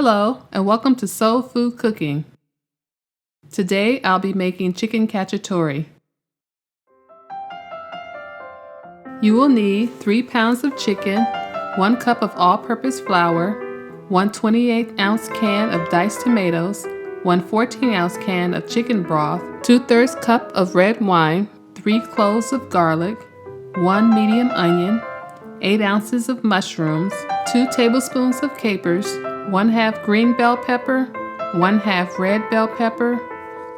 Hello, and welcome to Soul Food Cooking. Today I'll be making chicken cacciatore. You will need 3 pounds of chicken, 1 cup of all-purpose flour, 1 28-ounce can of diced tomatoes, 1 14-ounce can of chicken broth, 2/3 cup of red wine, 3 cloves of garlic, 1 medium onion, 8 ounces of mushrooms, 2 tablespoons of capers, 1/2 green bell pepper, 1/2 red bell pepper,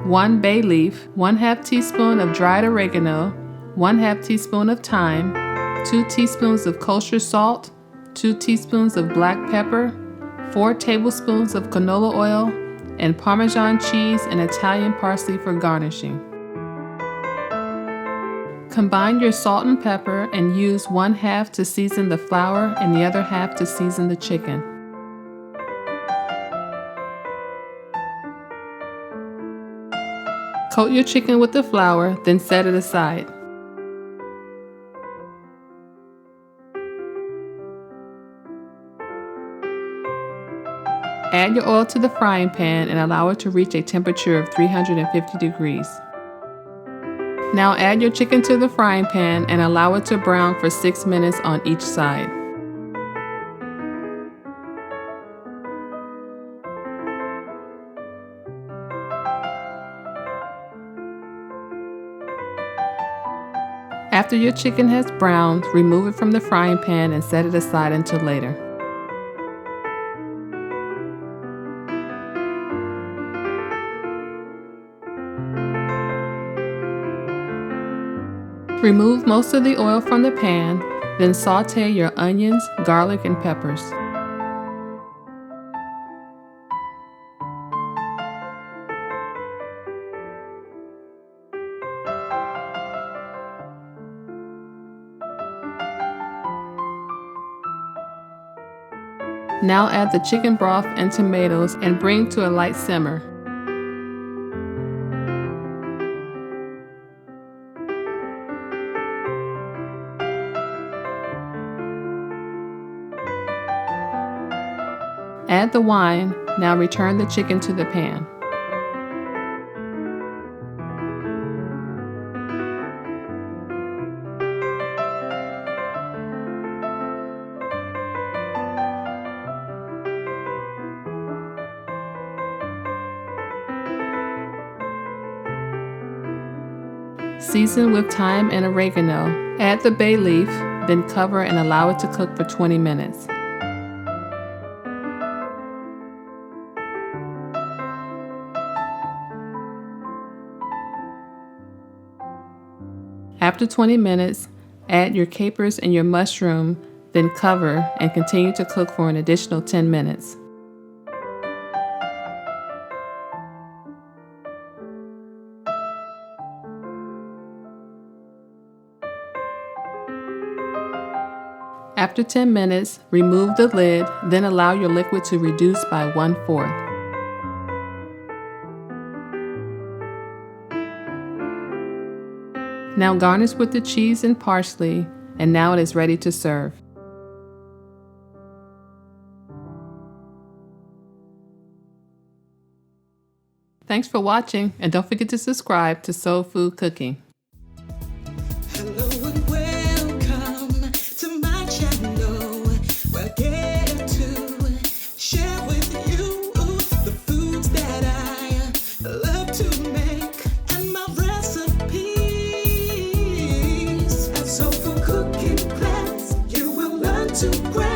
1 bay leaf, 1/2 teaspoon of dried oregano, 1/2 teaspoon of thyme, 2 teaspoons of kosher salt, 2 teaspoons of black pepper, 4 tablespoons of canola oil, and Parmesan cheese and Italian parsley for garnishing. Combine your salt and pepper and use 1/2 to season the flour and the other half to season the chicken. Coat your chicken with the flour, then set it aside. Add your oil to the frying pan and allow it to reach a temperature of 350 degrees. Now add your chicken to the frying pan and allow it to brown for 6 minutes on each side. After your chicken has browned, remove it from the frying pan and set it aside until later. Remove most of the oil from the pan, then saute your onions, garlic, and peppers. Now add the chicken broth and tomatoes and bring to a light simmer. Add the wine. Now return the chicken to the pan. Season with thyme and oregano. Add the bay leaf, then cover and allow it to cook for 20 minutes. After 20 minutes, add your capers and your mushroom, then cover and continue to cook for an additional 10 minutes. After 10 minutes, remove the lid, then allow your liquid to reduce by 1/4. Now garnish with the cheese and parsley, and now it is ready to serve. Thanks for watching, and don't forget to subscribe to Soul Food Cooking. Hello and welcome to my channel, where I get to share with you the foods that I love to make and my recipes. A soul food cooking class, you will learn to grab